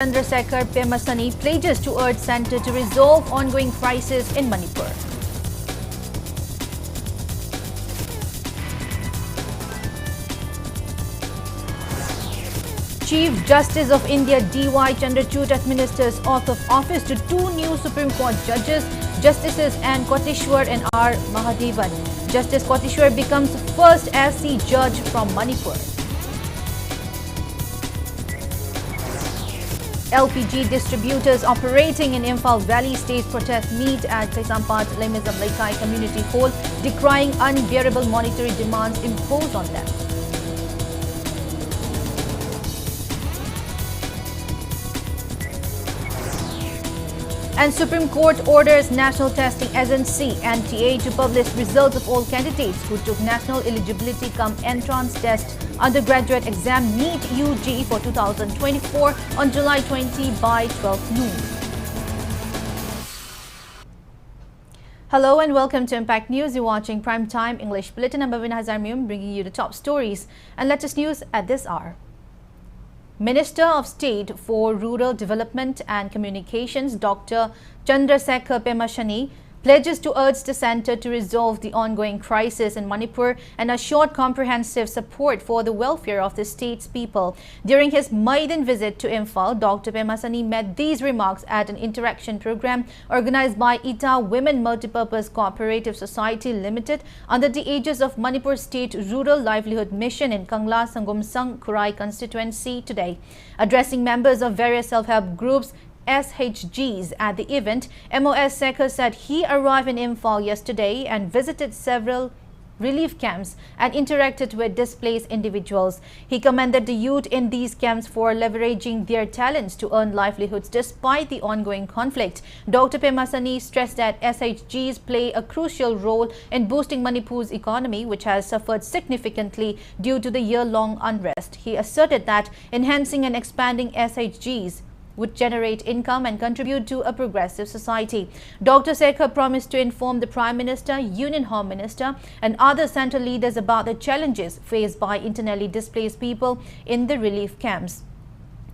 Chandrasekhar Pemasani pledges to urge centre to resolve ongoing crisis in Manipur. Chief Justice of India D.Y. Chandrachud administers oath of office to two new Supreme Court judges, Justices N. Koteshwar and R. Mahadevan. Justice Koteshwar becomes first SC judge from Manipur. LPG distributors operating in Imphal Valley stage protest meet at Kaisampat Lemizam Laikai Community Hall, decrying unbearable monetary demands imposed on them. And Supreme Court orders National Testing Agency (NTA) to publish results of all candidates who took National Eligibility cum Entrance Test undergraduate exam NEET-UG for 2024 on July 20 by 12 noon. Hello and welcome to Impact News. You're watching Primetime English Bulletin. I'm BABINA, HAJARIMAYUM, bringing you the top stories and latest news at this hour. Minister of State for Rural Development and Communications, Dr. Chandrasekhar Pemasani, pledges to urge the centre to resolve the ongoing crisis in Manipur and assured comprehensive support for the welfare of the state's people. During his maiden visit to Imphal, Dr. Pemasani made these remarks at an interaction program organized by ITA Women Multipurpose Cooperative Society Limited under the aegis of Manipur State Rural Livelihood Mission in Kangla Sangomsang Khurai constituency today. Addressing members of various self-help groups, SHGs at the event, MOS Sekhar said he arrived in Imphal yesterday and visited several relief camps and interacted with displaced individuals. He commended the youth in these camps for leveraging their talents to earn livelihoods despite the ongoing conflict. Dr. Pemasani stressed that SHGs play a crucial role in boosting Manipur's economy, which has suffered significantly due to the year-long unrest. He asserted that enhancing and expanding SHGs would generate income and contribute to a progressive society. Dr. Sekhar promised to inform the Prime Minister, Union Home Minister and other central leaders about the challenges faced by internally displaced people in the relief camps.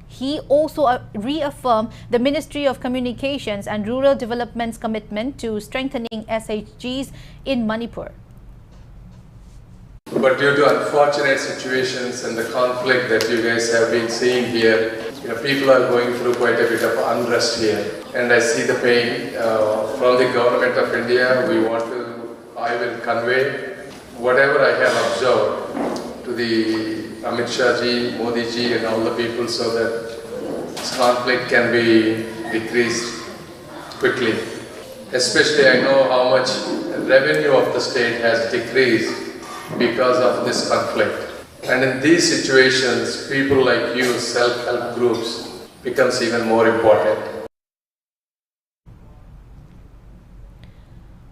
He also reaffirmed the Ministry of Communications and Rural Development's commitment to strengthening SHGs in Manipur. But due to unfortunate situations and the conflict that you guys have been seeing here, people are going through quite a bit of unrest here. And I see the pain from the government of India. I will convey whatever I have observed to the Amit Shah ji, Modi ji and all the people so that this conflict can be decreased quickly. Especially I know how much revenue of the state has decreased because of this conflict. And in these situations, people like you, self-help groups, becomes even more important.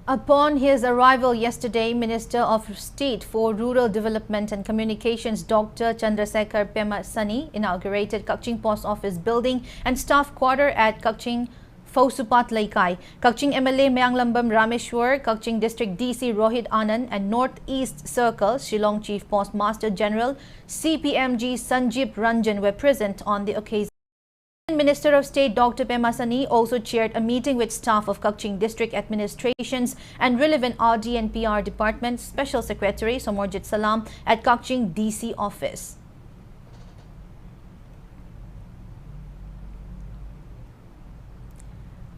Upon his arrival yesterday, Minister of State for Rural Development and Communications Dr. Chandrasekhar Pemasani inaugurated Kakching Post Office building and staff quarter at Kakching Fausupat Laikai. Kakching MLA Mayanglambam Rameshwar, Kakching District DC Rohit Anand and North-East Circle Shillong Chief Postmaster General CPMG Sanjeev Ranjan were present on the occasion. Minister of State Dr. Pemasani also chaired a meeting with staff of Kakching District Administrations and relevant RD and PR Department Special Secretary Somorjit Salam at Kakching DC office.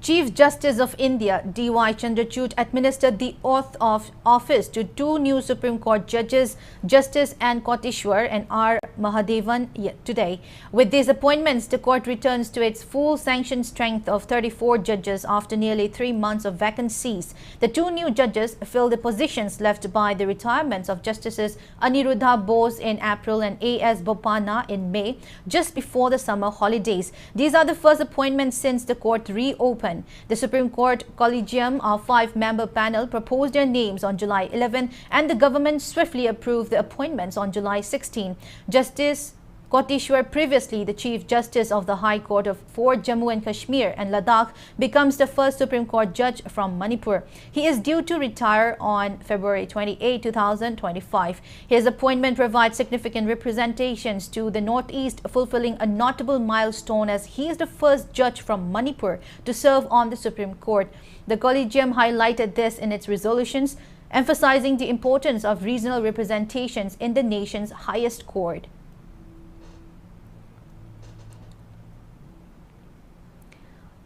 Chief Justice of India D.Y. Chandrachud administered the oath of office to two new Supreme Court judges, Justice N. Koteshwar and R. Mahadevan today. With these appointments, the court returns to its full sanctioned strength of 34 judges after nearly 3 months of vacancies. The two new judges fill the positions left by the retirements of Justices Aniruddha Bose in April and A.S. Bopanna in May, just before the summer holidays. These are the first appointments since the court reopened. The Supreme Court Collegium of 5-member panel proposed their names on July 11 and the government swiftly approved the appointments on July 16. Justice Kotishwar, previously the Chief Justice of the High Court for Jammu and Kashmir and Ladakh, becomes the first Supreme Court judge from Manipur. He is due to retire on February 28, 2025. His appointment provides significant representations to the Northeast, fulfilling a notable milestone as he is the first judge from Manipur to serve on the Supreme Court. The Collegium highlighted this in its resolutions, emphasizing the importance of regional representations in the nation's highest court.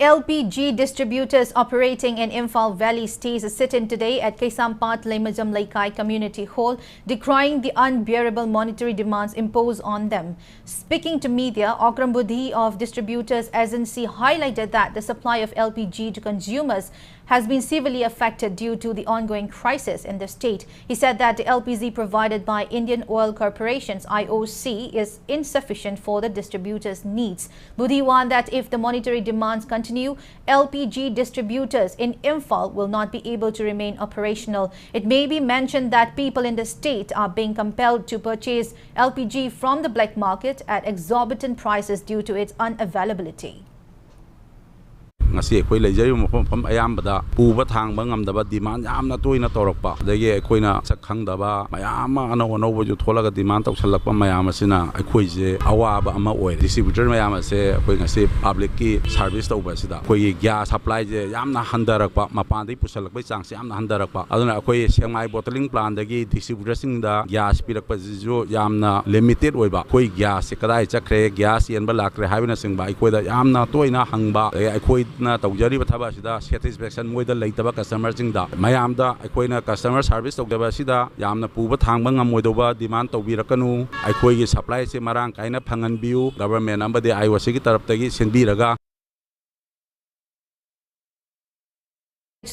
LPG distributors operating in Imphal Valley stays a sit-in today at Kaisampat Lemajam Laikai Community Hall, decrying the unbearable monetary demands imposed on them. Speaking to media, Okram Budhi of Distributors Agency highlighted that the supply of LPG to consumers has been severely affected due to the ongoing crisis in the state. He said that the LPG provided by Indian Oil Corporation's IOC is insufficient for the distributors' needs. Budhi warned that if the monetary demands continue, LPG distributors in Imphal will not be able to remain operational. It may be mentioned that people in the state are being compelled to purchase LPG from the black market at exorbitant prices due to its unavailability. ngasi ekoi leijari mafam ayambada puba thangba ngamdaba demand yamna toina torokpa dagi ekoina sakhangdaba mayam ano ono ju tholaga demand tawsalakpa mayam asina ekoi je awaba ama oi distributor mayam ase ekoi ngasi public ki service tawba sida ekoi gas supply je yamna handarakpa mapandai pusalakpai changse yamna handarakpa aduna ekoi semai bottling plant dagi distributor singda gas pirakpa ju yamna limited oiba ekoi gas se kadai chakre gas yenba lakre habina singba ekoi da yamna toina hangba ekoi na tawjari bathaba sida satisfaction moida leitaba customer singda mayamda ekoina customer service tawdaba sida yamna puba thangba ngamoidoba demand tawbirakanu ekoi gi supply se marang kaina phanganbiu government ambade IOC gi taraptagi senbiraga.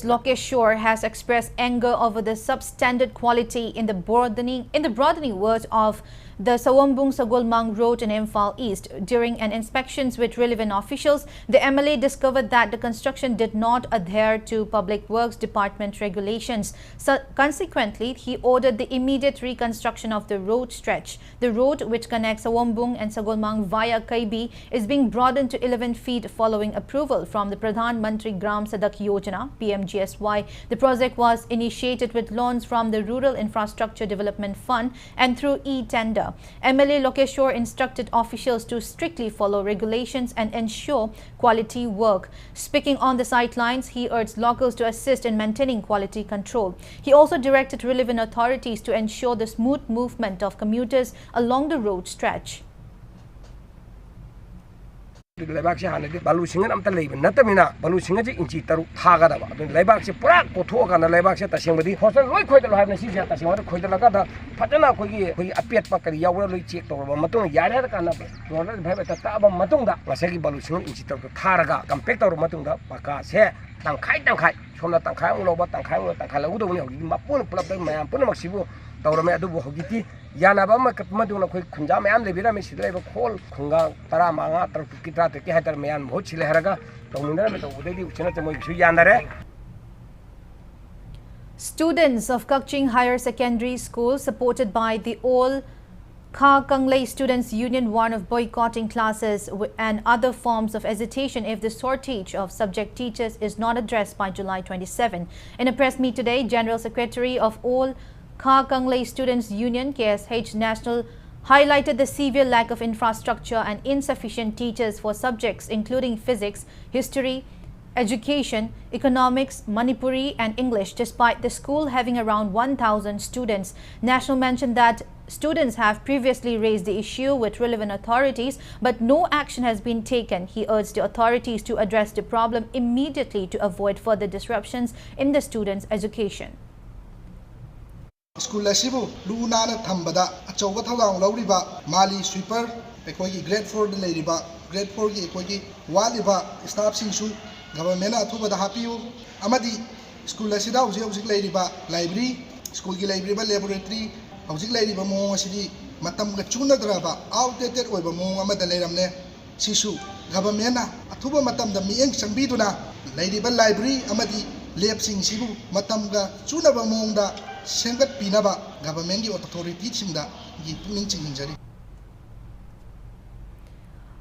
Lokesh Shore has expressed anger over the substandard quality in the broadening words of the Sawambung Sagolmang Road in Imphal East. During an inspections with relevant officials, the MLA discovered that the construction did not adhere to Public Works Department regulations. So, consequently, he ordered the immediate reconstruction of the road stretch. The road, which connects Sawambung and Sagolmang via Kaibi, is being broadened to 11 feet following approval from the Pradhan Mantri Gram Sadak Yojana (PMGSY). The project was initiated with loans from the Rural Infrastructure Development Fund and through e-tender. MLA Lokesh Shore instructed officials to strictly follow regulations and ensure quality work. Speaking on the sidelines, he urged locals to assist in maintaining quality control. He also directed relevant authorities to ensure the smooth movement of commuters along the road stretch. Laibak se hanadi balu singan amta leiben natamina balu singa je inchi taru thaga da ba laibak se pura kotho kana laibak se tasengbadi hosan loi khoida lo habna si se tasengwa khoida laga da fatana khoi apet pa kari yawra loi check to ba matung yare da kana dona bhai ta ta ba matung da masagi balu singa inchi taru tharaga compact to matung da paka se tangkhai somna tangkhai lo ba tangkhai lagu do ni hogi mapun pulap da mayam pun maksibu tawrame adu bo hogiti yanaba ma maduna khoi khunja mayam lebira me sidai ba khol khunga tara manga tar kitra te ke hatar mayan bhot chile haraga tawninda me to udedi uchina te moi su yanare. Students of Kakching Higher Secondary School, supported by the All Kha Kanglei Students Union, warn of boycotting classes and other forms of hesitation if the shortage of subject teachers is not addressed by July 27. In a press meet today, General Secretary of All Kha Kanglei Students Union KSH National highlighted the severe lack of infrastructure and insufficient teachers for subjects including physics, history, education, economics, Manipuri and English, despite the school having around 1,000 students. National mentioned that students have previously raised the issue with relevant authorities, but no action has been taken. He urged the authorities to address the problem immediately to avoid further disruptions in the students' education. School asibu luna na thambada achauba thawang lawriba mali sweeper ekoi grade 4 de leiriba grade 4 gi ekoi waliba staff singsu government athuba da hapiu amadi school asida hojik leiriba library school gi library ba laboratory hojik leiriba mo asidi matam ga chuna draba outdated oiba mo amada leiramne sisu government athuba matam da mieng changbiduna leiriba library amadi lab singsibu matam ga chuna ba mo da Sengat pinaba government authority chingda gi puning chingjari.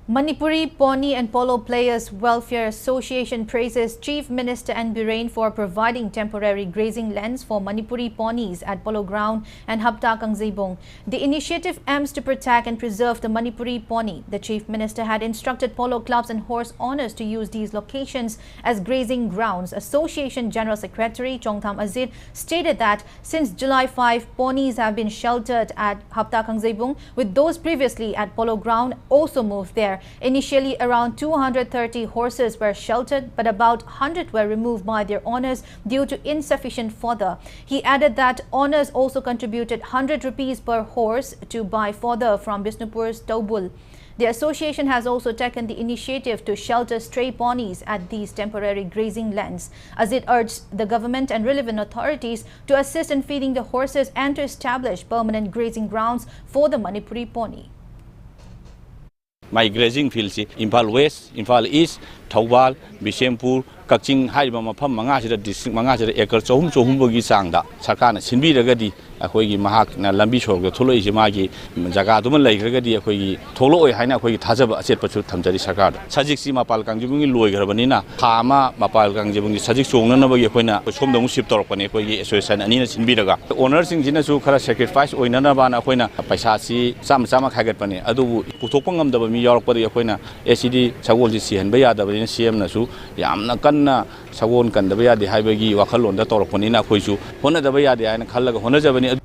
Manipuri Pony and Polo Players Welfare Association praises Chief Minister N. Birain for providing temporary grazing lands for Manipuri ponies at Polo Ground and Hapta Kangzebong. The initiative aims to protect and preserve the Manipuri pony. The Chief Minister had instructed polo clubs and horse owners to use these locations as grazing grounds. Association General Secretary Chongtham Azid stated that since July 5, ponies have been sheltered at Hapta Kangzebong, with those previously at Polo Ground also moved there. Initially, around 230 horses were sheltered, but about 100 were removed by their owners due to insufficient fodder. He added that owners also contributed 100 rupees per horse to buy fodder from Bisnupur's Taubul. The association has also taken the initiative to shelter stray ponies at these temporary grazing lands, as it urged the government and relevant authorities to assist in feeding the horses and to establish permanent grazing grounds for the Manipuri pony. My grazing fields Impal West, Impal East, Thawal, Bishempur, Kaching, Haibama, Mangashira district, Mangashira acre, Chohumbogi Sangda, Sakana, Sinbi Ragadi, Akogi Mahak, Lambishog, the Tolo Izimagi, Jagatuman Lake Ragadi, Akogi, Tolo, Haina, Tazaba, Sepachu, Tamjari Sakar, Sajiksi Mapal Kangjibungi, Loy Rabanina, Hama, Mapal Kangjibungi, Sajik Sonanaba Yapona, Shom the Muship Torpane, Association, and Nina Sinbiraga. Owners in Jinasu Kara sacrifice, Oinanabana, Apoina, Paisasi, Sama Hagapane, Adu, Putopangam, the New York, Apoina, ACD, Sawolisi, and Bayada, CM Nasu, Yamna Kanna, Sawon Kandabaya, the Hibagi, Wakalon, the Torponina, Kuisu, Hona the Bayadi, and Kalaga, Honazabani.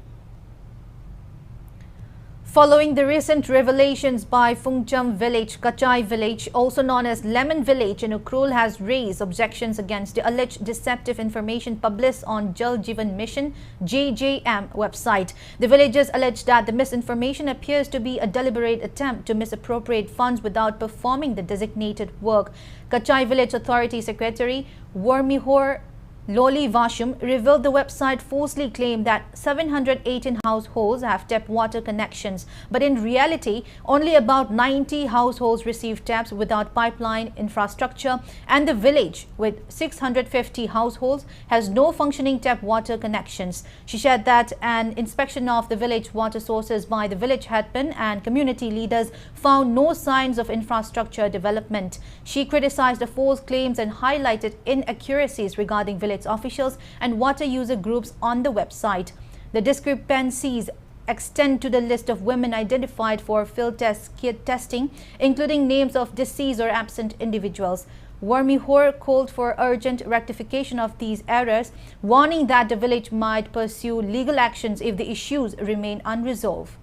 Following the recent revelations by Phungcham village, Kachai village, also known as Lemon village in Ukhrul, has raised objections against the alleged deceptive information published on Jal Jeevan Mission JJM website. The villagers allege that the misinformation appears to be a deliberate attempt to misappropriate funds without performing the designated work. Kachai village authority secretary Wormihor Loli Vashum revealed the website falsely claimed that 718 households have tap water connections, but in reality, only about 90 households receive taps without pipeline infrastructure, and the village with 650 households has no functioning tap water connections. She shared that an inspection of the village water sources by the village headman and community leaders found no signs of infrastructure development. She criticized the false claims and highlighted inaccuracies regarding village officials and water user groups on the website. The discrepancies extend to the list of women identified for field kit testing, including names of deceased or absent individuals. Wormihor called for urgent rectification of these errors, warning that the village might pursue legal actions if the issues remain unresolved.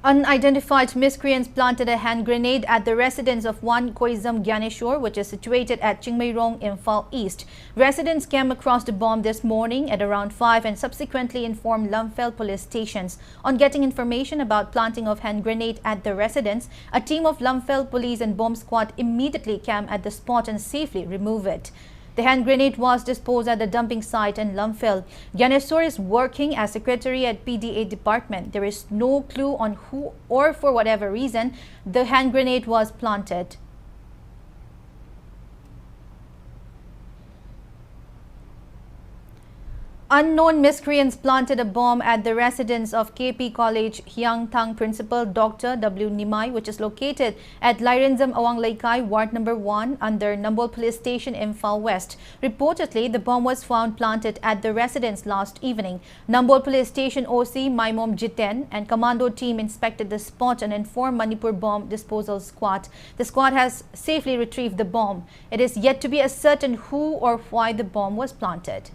Unidentified miscreants planted a hand grenade at the residence of one Koizam Gyaneshwar, which is situated at Chingmairong, Imphal East. Residents came across the bomb this morning at around 5 and subsequently informed Lumphel police stations. On getting information about planting of hand grenade at the residence, a team of Lumphel police and bomb squad immediately came at the spot and safely removed it. The hand grenade was disposed at the dumping site in Lumphel. Gyaneshwar is working as secretary at PDA department. There is no clue on who or for whatever reason the hand grenade was planted. Unknown miscreants planted a bomb at the residence of KP College Hyang Thang Principal Dr. W. Nimai, which is located at Lairinzam Awang Laikai, Ward Number 1, under Nambol Police Station, Imphal West. Reportedly, the bomb was found planted at the residence last evening. Nambol Police Station OC Maimom Jiten and commando team inspected the spot and informed Manipur Bomb Disposal Squad. The squad has safely retrieved the bomb. It is yet to be ascertained who or why the bomb was planted.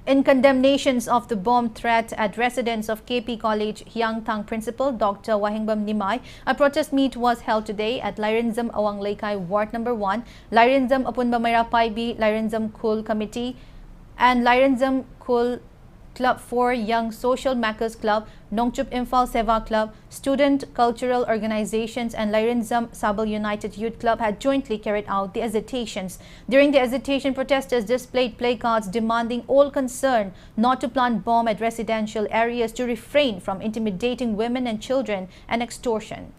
In condemnations of the bomb threat at residence of KP College Hyang Thang Principal Dr. Wahingbam Nimai, a protest meet was held today at Lairinzam Awang Laikai, Ward Number 1, Lairinzam Apunbamaira Paibi, Lairinzam Kul Committee, and Lairinzam Kul Club 4 Young Social Makers Club, Nongchup Imphal Seva Club, Student Cultural Organizations and Lairinzam Sabal United Youth Club had jointly carried out the agitations. During the agitation, protesters displayed placards demanding all concerned not to plant bomb at residential areas, to refrain from intimidating women and children and extortion.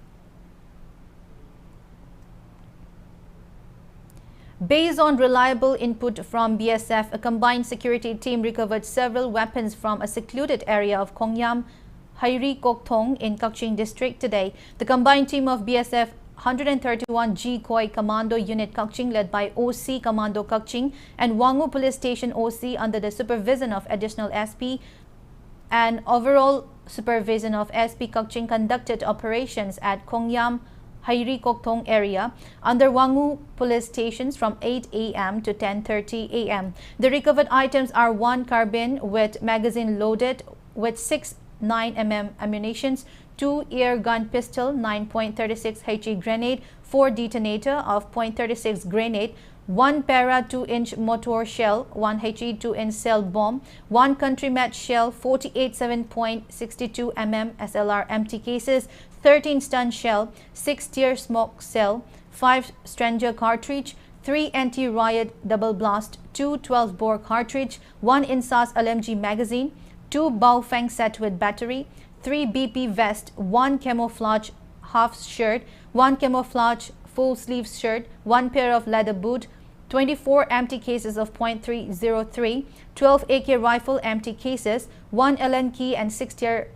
Based on reliable input from BSF, a combined security team recovered several weapons from a secluded area of Kongyam, Harikokthong in Kaching district today. The combined team of BSF 131G Khoi Commando Unit Kaching, led by OC Commando Kaching and Wangu Police Station OC under the supervision of additional SP and overall supervision of SP Kaching, conducted operations at Kongyam, Harikokthong area under Wangu police stations from 8 a.m. to 10:30 a.m. The recovered items are one carbine with magazine loaded with 6 9mm ammunitions, 2 air gun pistol, 9.36 HE grenade, 4 detonator of .36 grenade, 1 para 2-inch motor shell, 1 HE 2-inch cell bomb, 1 country match shell, 48 7.62 mm SLR empty cases, 13 stun shell, 6 tear smoke cell, 5 stranger cartridge, 3 anti-riot double blast, 2 12-bore cartridge, 1 Insas LMG magazine, 2 Baofeng set with battery, 3 BP vest, 1 camouflage half shirt, 1 camouflage full sleeve shirt, 1 pair of leather boot, 24 empty cases of .303, 12 AK rifle empty cases, 1 LN key and 6 tear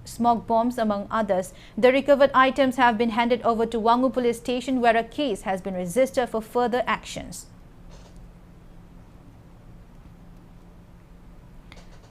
smoke bombs, among others. The recovered items have been handed over to Wangu Police Station, where a case has been registered for further actions.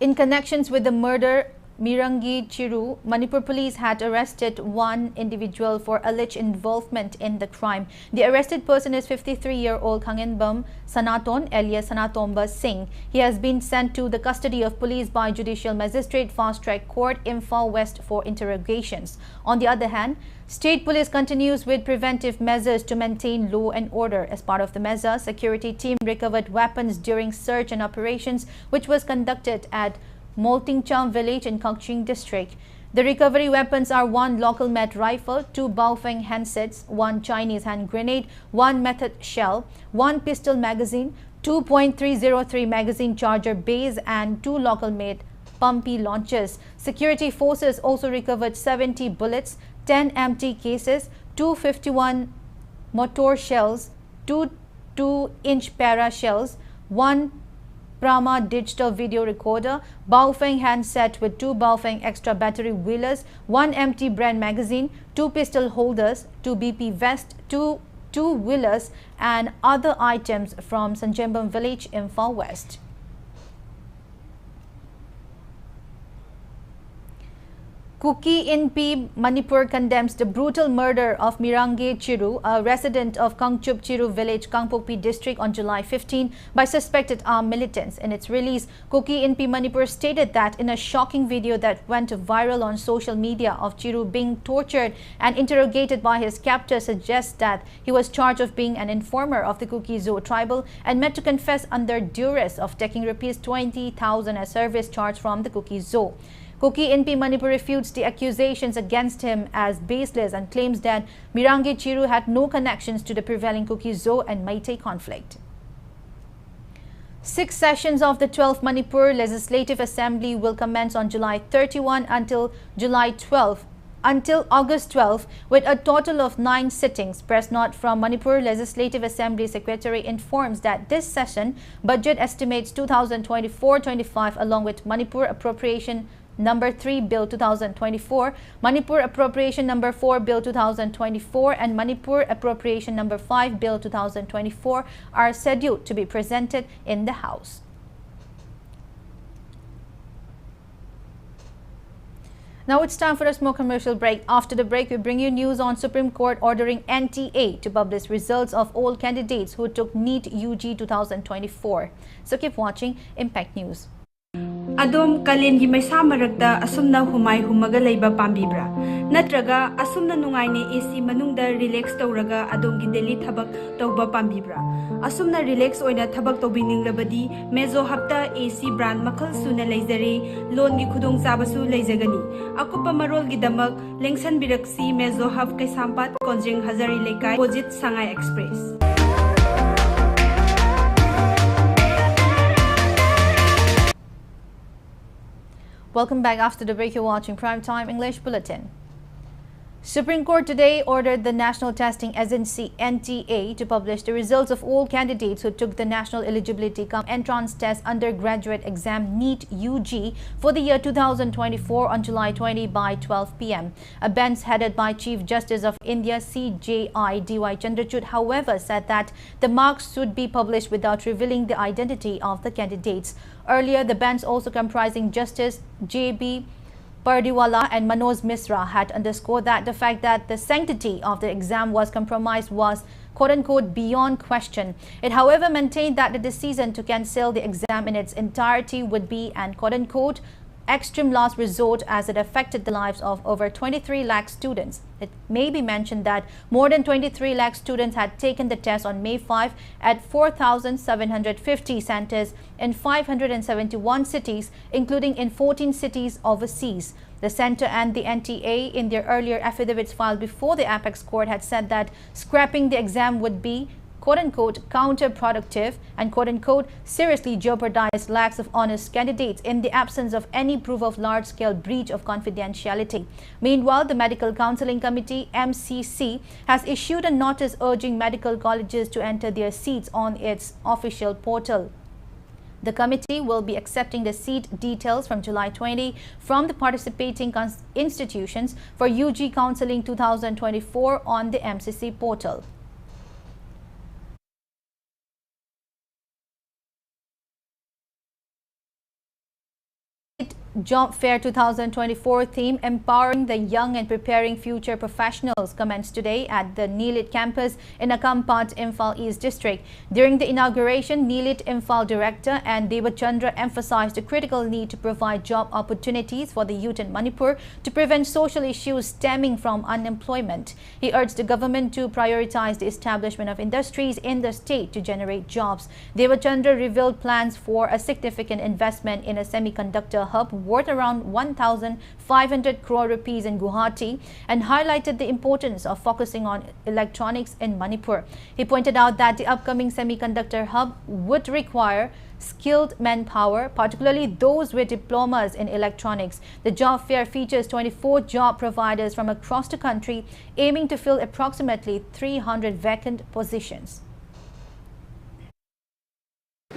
In connections with the murder Mirangi Chiru, Manipur police had arrested one individual for alleged involvement in the crime. The arrested person is 53-year-old Kangenbam Sanaton alias Sanatomba Singh. He has been sent to the custody of police by Judicial Magistrate Fast Track Court, Imphal West, for interrogations. On the other hand, State Police continues with preventive measures to maintain law and order. As part of the measure, security team recovered weapons during search and operations which was conducted at Moltingcham village in Kangching district. The recovery weapons are 1 local made rifle, 2 Baofeng handsets, 1 Chinese hand grenade, 1 method shell, 1 pistol magazine, 2.303 magazine charger base and 2 local made pumpy launchers. Security forces also recovered 70 bullets, 10 empty cases, 251 motor shells, 2 2-inch para shells, 1 Brahma digital video recorder, Baofeng handset with 2 Baofeng extra battery wheelers, 1 empty brand magazine, 2 pistol holders, 2 BP vest, 2 wheelers and other items from Sanjembam village in Imphal West. Kuki NP Manipur condemns the brutal murder of Mirangi Chiru, a resident of Kangchup Chiru village, Kangpokpi district on July 15 by suspected armed militants. In its release, Kuki NP Manipur stated that in a shocking video that went viral on social media of Chiru being tortured and interrogated by his captor suggests that he was charged of being an informer of the Kuki Zo tribal and meant to confess under duress of taking Rs 20,000 as service charge from the Kuki Zo. Kuki NP Manipur refutes the accusations against him as baseless and claims that Mirangi Chiru had no connections to the prevailing Kuki Zo and Meitei conflict. 6 sessions of the 12th Manipur Legislative Assembly will commence on July 31 until August 12, with a total of 9 sittings. Press note from Manipur Legislative Assembly Secretary informs that this session budget estimates 2024-25 along with Manipur Appropriation Number 3 Bill 2024, Manipur Appropriation Number 4 Bill 2024 and Manipur Appropriation Number 5 Bill 2024 are scheduled to be presented in the House. Now it's time for a small commercial break. After the break, we bring you news on Supreme Court ordering NTA to publish results of all candidates who took NEET-UG 2024. So keep watching Impact News. Adom kalengi maisa maragda asumna humai humaga leiba pambibra natraga asumna nungai ne AC manungda relax tawraga adomgi daily thabak tawba pambibra asumna relax oina thabak tawbining labadi mezo hapta AC brand makhal suna leizare loan gi khudong chabasu leizagani akupa marol gi damak lengsan biraksi mezo hab kai sampat konjeng hazari lekai opposite Sangai Express. Welcome back. After the break, you're watching Primetime English Bulletin. Supreme Court today ordered the National Testing Agency (NTA) to publish the results of all candidates who took the National Eligibility Cum Entrance Test undergraduate exam NEET-UG for the year 2024 on July 20 by 12 p.m. A bench headed by Chief Justice of India CJI D.Y. Chandrachud, however, said that the marks should be published without revealing the identity of the candidates. Earlier, the bench, also comprising Justice J.B. Pardiwala and Manoj Misra, had underscored that the fact that the sanctity of the exam was compromised was quote-unquote beyond question. It, however, maintained that the decision to cancel the exam in its entirety would be an quote-unquote extreme last resort, as it affected the lives of over 23 lakh students. It may be mentioned that more than 23 lakh students had taken the test on May 5 at 4,750 centers in 571 cities, including in 14 cities overseas. The center and the NTA, in their earlier affidavits filed before the Apex Court, had said that scrapping the exam would be quote-unquote counterproductive and quote-unquote seriously jeopardize lakhs of honest candidates in the absence of any proof of large-scale breach of confidentiality. Meanwhile, the Medical Counselling Committee (MCC) has issued a notice urging medical colleges to enter their seats on its official portal. The committee will be accepting the seat details from July 20 from the participating institutions for UG Counselling 2024 on the MCC portal. Job Fair 2024 theme Empowering the Young and Preparing Future Professionals commenced today at the NIELIT campus in Akampat, Imphal East District. During the inauguration, NIELIT Imphal Director and Deva Chandra emphasized the critical need to provide job opportunities for the youth in Manipur to prevent social issues stemming from unemployment. He urged the government to prioritize the establishment of industries in the state to generate jobs. Deva Chandra revealed plans for a significant investment in a semiconductor hub worth around 1,500 crore rupees in Guwahati and highlighted the importance of focusing on electronics in Manipur. He pointed out that the upcoming semiconductor hub would require skilled manpower, particularly those with diplomas in electronics. The job fair features 24 job providers from across the country, aiming to fill approximately 300 vacant positions.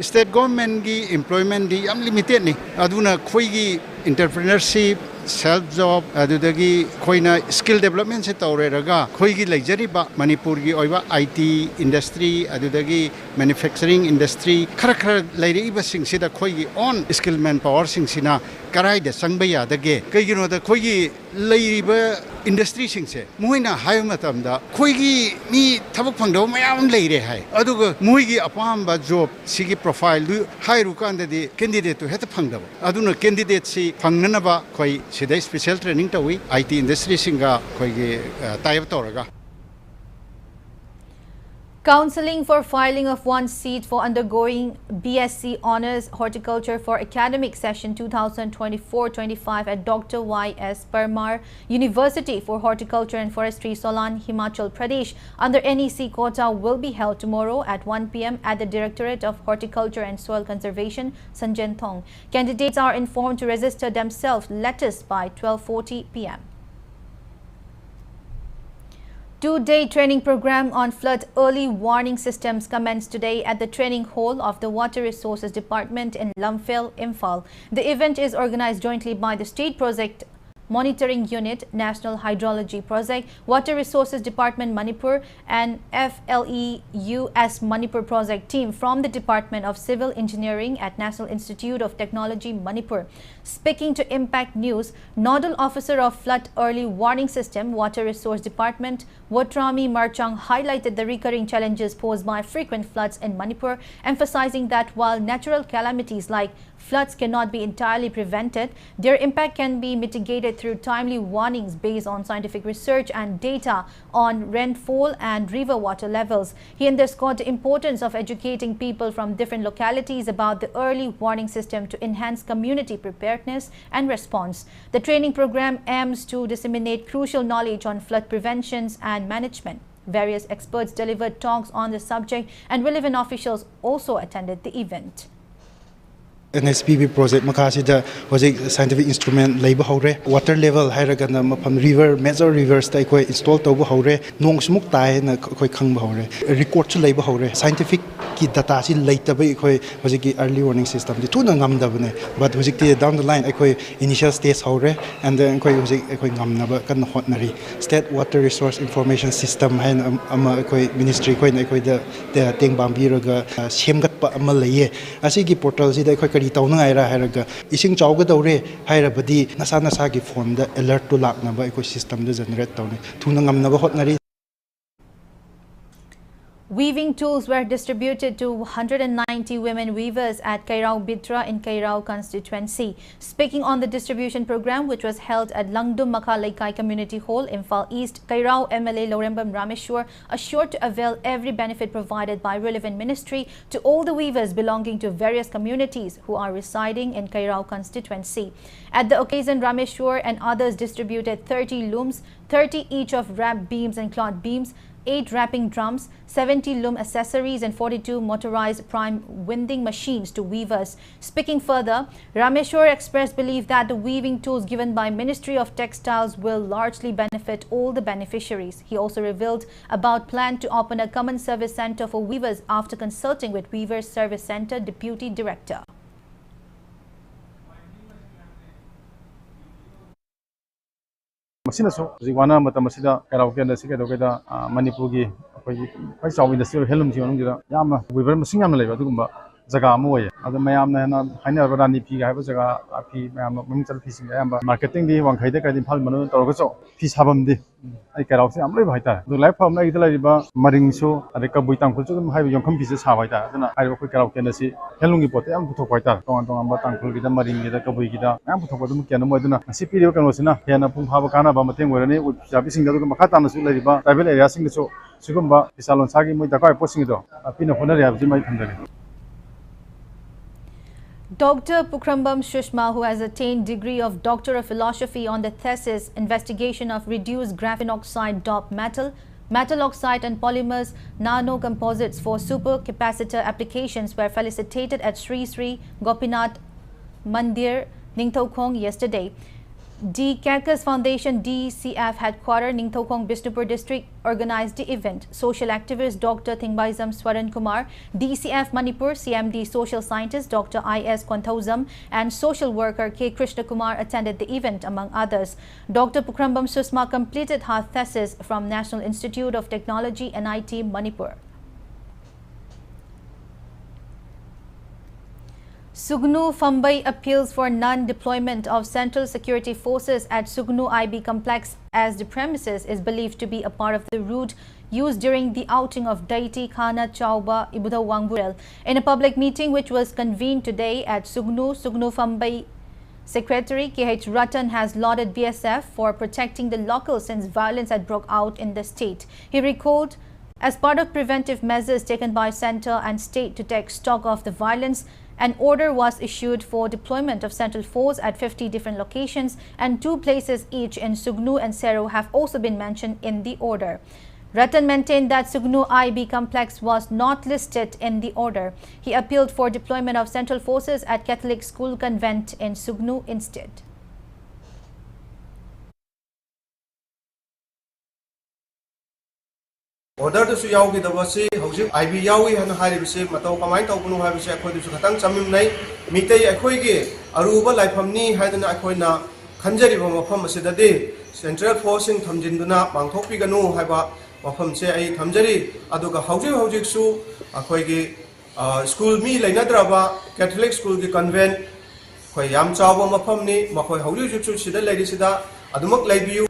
State government gi employment di am limited ni aduna khoi gi entrepreneurship self job adudagi khoina skill development se tawre raga khoi gi leijari ba Manipur gi oiba IT industry adudagi manufacturing industry khara leiri ba sing sida khoi gi on skill manpower sing sina karai da sangba ya dage kai gi no da khoi gi leiri ba industry sing se muina hai matam da khoi gi mi thabak phangdo mayam leire hai aduga mui gi apam ba job sigi profile du hai ru kan da di candidate to het phangda aduna candidate si phangnana ba khoi sidai special training tawi IT industry singa khoi gi tayab toraga. Counselling for filing of one seat for undergoing BSc Honours Horticulture for academic session 2024-25 at Dr. Y.S. Parmar University for Horticulture and Forestry, Solan, Himachal Pradesh under NEC quota will be held tomorrow at 1 p.m. at the Directorate of Horticulture and Soil Conservation, Sanjenthong. Candidates are informed to register themselves latest by 12:40 p.m. Two-day training program on flood early warning systems commenced today at the training hall of the Water Resources Department in Lamphel, Imphal. The event is organized jointly by the State Project Monitoring Unit, National Hydrology Project, Water Resources Department Manipur and FLEUS Manipur Project team from the Department of Civil Engineering at National Institute of Technology Manipur. Speaking to Impact News, Nodal Officer of Flood Early Warning System, Water Resource Department, Watrami Marchang highlighted the recurring challenges posed by frequent floods in Manipur, emphasizing that while natural calamities like floods cannot be entirely prevented, their impact can be mitigated through timely warnings based on scientific research and data on rainfall and river water levels. He underscored the importance of educating people from different localities about the early warning system to enhance community preparedness and response. The training program aims to disseminate crucial knowledge on flood preventions and management. Various experts delivered talks on the subject and relevant officials also attended the event. NSPB project makasida hojik scientific instrument leiba hore water level hairagana mafam river major rivers ta koi install tawba hore nong smuk tai na koi khangba hore record chu leiba hore scientific ki data si leitaba koi hojik ki early warning system di tuna ngamdabne but hojik ti down the line koi initial stage hore and then koi hojik koi ngamnaba kan hotnari state water resource information system hain ama koi ministry koi na koi da teng bambi raga semgat pa ama leiye asi ki portal si da koi kari tawna ngai ra hairaga ising chawga dawre hairabadi nasa nasa ki phone da alert to lak na ba koi system da generate tawni thuna ngamnaba hotnari. Weaving tools were distributed to 190 women weavers at Kairao Bitra in Kairao constituency. Speaking on the distribution program, which was held at Langdum Makalaikai Community Hall, Imphal East, Kairao MLA Lorembam Rameshwar assured to avail every benefit provided by relevant ministry to all the weavers belonging to various communities who are residing in Kairao constituency. At the occasion, Rameshwar and others distributed 30 looms, 30 each of wrap beams and cloth beams, 8 wrapping drums, 70 loom accessories and 42 motorized prime winding machines to weavers. Speaking further, Rameshwar expressed belief that the weaving tools given by Ministry of Textiles will largely benefit all the beneficiaries. He also revealed about plan to open a common service center for weavers after consulting with Weavers Service Center Deputy Director. Masinaso jiwana matamasida karaoke na sike dokeda Manipur gi khoi chaw industrial helum ji onung jira yamna weaver masing yamna leba dugumba jaga am oye adu mayamna na haina rani pi ga haiba jaga api mayamna mumchal fi sing yamba marketing di wang khaida ka din phal manu toroga cho fi sabam di ai karaoke se amloi bhai ta du life form na idala riba maring so ade ka buitang khul chu haiba yongkham fi se sa bhai ta aduna ai khoi karaoke na si helung gi pote am puthok bhai ta tong tong amba tang khul gi da maring gi da ka bui gi da am puthok ba dum kian mo aduna si pi ri ka no sina hena pung phaba kana ba mateng werani jabi sing da du makha ta na su lariba tribal area sing so sigumba isalon sagi moi da kai posing do pina honari abji mai thandari. Dr. Pukrambam Shushma, who has attained degree of Doctor of Philosophy on the thesis Investigation of Reduced Graphene Oxide Doped Metal, Metal Oxide and Polymers Nanocomposites for Supercapacitor Applications were felicitated at Sri Sri Gopinath Mandir, Ningthokong yesterday. The Kerkas Foundation DCF headquarter Ningthokong Bishnupur district organized the event. Social activist Dr. Thingbaizam Swaran Kumar, DCF Manipur CMD social scientist Dr. I.S. Kwanthauzam and social worker K. Krishna Kumar attended the event among others. Dr. Pukrambam Susma completed her thesis from National Institute of Technology NIT Manipur. Sugnu Fambai appeals for non-deployment of Central Security Forces at Sugnu IB complex as the premises is believed to be a part of the route used during the outing of deity Khana Chauba Ibudha Wangburel. In a public meeting which was convened today at Sugnu Fambai Secretary KH Ratan has lauded BSF for protecting the locals since violence had broke out in the state. He recalled, as part of preventive measures taken by centre and state to take stock of the violence, an order was issued for deployment of Central Force at 50 different locations, and 2 places each in Sugnu and Sero have also been mentioned in the order. Ratan maintained that Sugnu IB complex was not listed in the order. He appealed for deployment of Central Forces at Catholic School Convent in Sugnu instead. Order to Suyawi the Wasi, Hosi, IB Yawi and Hari Bisi, Mato Kamai Tokunu Habis, according to Katang Samim Nay, Mite Akoigi, Aruba Lipamni, Hadan Akoina, Kanjari Mopam Sedade, Central Forcing Tamjinduna, Bangkok Piganu, Haba, Mopam say Tamjari, Aduka Hoji Su, Akoigi, School Me, Lenadraba, Catholic School Convent, Koyam Chaba Mopamni, Makoi Hoji Sida Lady Sida, Adumak Labiu.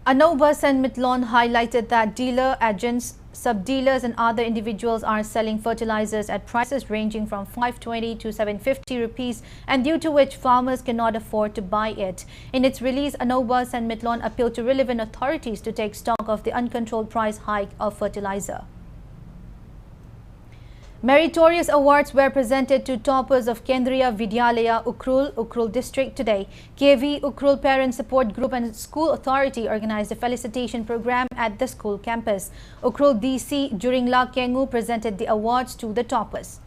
Anobus and Mitlon highlighted that dealer, agents, sub-dealers and other individuals are selling fertilizers at prices ranging from 520 to 750 rupees, and due to which farmers cannot afford to buy it. In its release, Anobus and Mitlon appealed to relevant authorities to take stock of the uncontrolled price hike of fertilizer. Meritorious awards were presented to toppers of Kendriya Vidyalaya Ukrul district today. KV Ukrul Parent Support Group and School Authority organized a felicitation program at the school campus. Ukrul DC Juringla Kengu presented the awards to the toppers.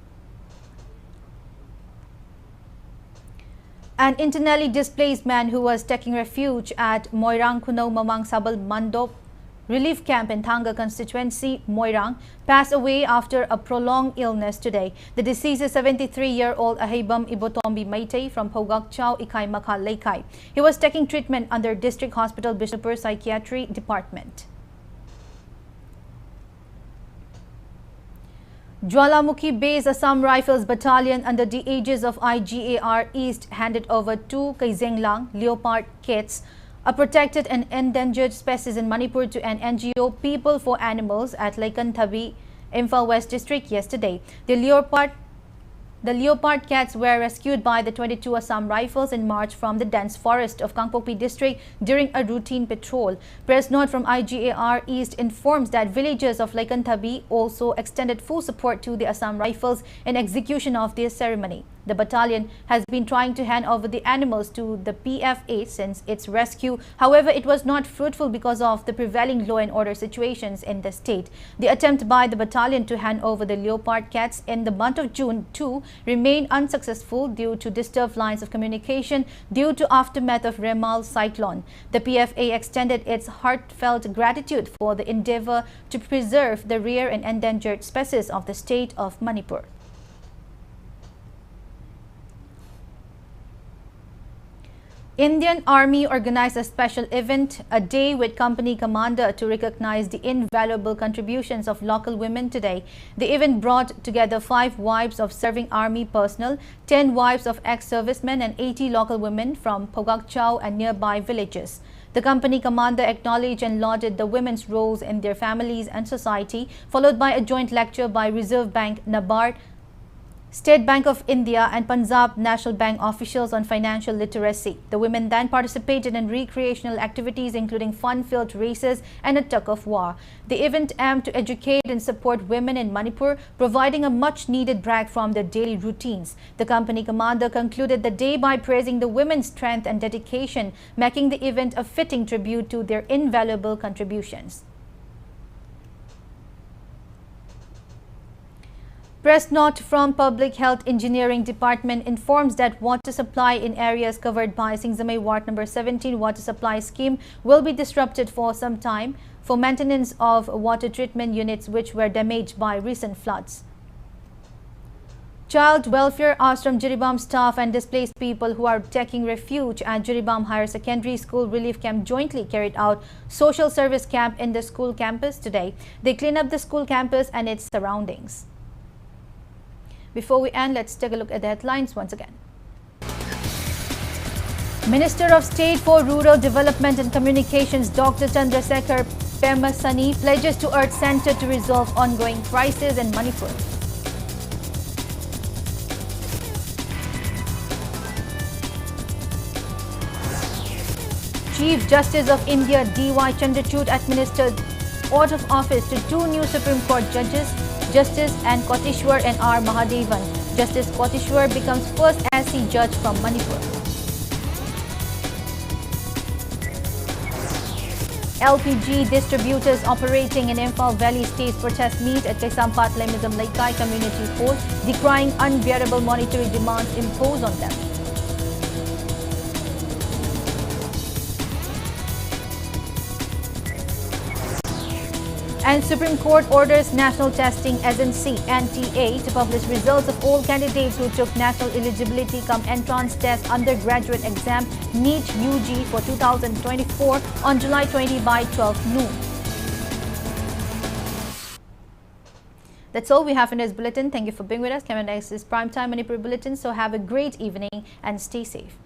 An internally displaced man who was taking refuge at Moirang Kuno Mamang Sabal Mandop Relief Camp in Thanga constituency, Moirang, passed away after a prolonged illness today. The deceased is 73-year-old Ahibam Ibotombi Maitei from Pogakchao, Ikai Makha, Laikai. He was taking treatment under District Hospital Bishnupur Psychiatry Department. Jwalamukhi-based Assam Rifles Battalion under the aegis of IGAR East handed over 2 Kaizenglang leopard kits, a protected and endangered species in Manipur, to an NGO People for Animals at Laikanthabi, Imphal West District yesterday. The leopard cats were rescued by the 22 Assam Rifles in March from the dense forest of Kangpokpi district during a routine patrol. Press note from IGAR East informs that villagers of Laikanthabi also extended full support to the Assam Rifles in execution of this ceremony. The battalion has been trying to hand over the animals to the PFA since its rescue. However, it was not fruitful because of the prevailing law and order situations in the state. The attempt by the battalion to hand over the leopard cats in the month of June too remained unsuccessful due to disturbed lines of communication due to aftermath of Remal cyclone. The PFA extended its heartfelt gratitude for the endeavor to preserve the rare and endangered species of the state of Manipur. Indian Army organized a special event, a day with company commander, to recognize the invaluable contributions of local women today. The event brought together 5 wives of serving army personnel, 10 wives of ex-servicemen and 80 local women from Pogakchao and nearby villages. The company commander acknowledged and lauded the women's roles in their families and society, followed by a joint lecture by Reserve Bank, NABARD, State Bank of India and Punjab National Bank officials on financial literacy. The women then participated in recreational activities including fun-filled races and a tug of war. The event aimed to educate and support women in Manipur, providing a much-needed break from their daily routines. The company commander concluded the day by praising the women's strength and dedication, making the event a fitting tribute to their invaluable contributions. Press note from Public Health Engineering Department informs that water supply in areas covered by Singzamay Ward number 17 water supply scheme will be disrupted for some time for maintenance of water treatment units which were damaged by recent floods. Child Welfare Ashram Jiribam staff and displaced people who are taking refuge at Jiribam Higher Secondary School Relief Camp jointly carried out social service camp in the school campus today. They clean up the school campus and its surroundings. Before we end, let's take a look at the headlines once again. Minister of State for Rural Development and Communications Dr. Chandrasekhar Pemasani pledges to urge Centre to resolve ongoing crisis in Manipur. Chief Justice of India D.Y. Chandrachud administered oath of office to 2 new Supreme Court judges, Justice N. Kotishwar and R. Mahadevan. Justice Kotishwar becomes first SC judge from Manipur. LPG distributors operating in Imphal Valley States protest meet at Kaisampat Lemizam Laikai Community Hall, decrying unbearable monetary demands imposed on them. And Supreme Court orders National Testing Agency (NTA) to publish results of all candidates who took National Eligibility cum Entrance Test undergraduate exam NEET-UG for 2024 on July 20 by 12 noon. That's all we have in this bulletin. Thank you for being with us. Coming next is Primetime Manipur Bulletin. So have a great evening and stay safe.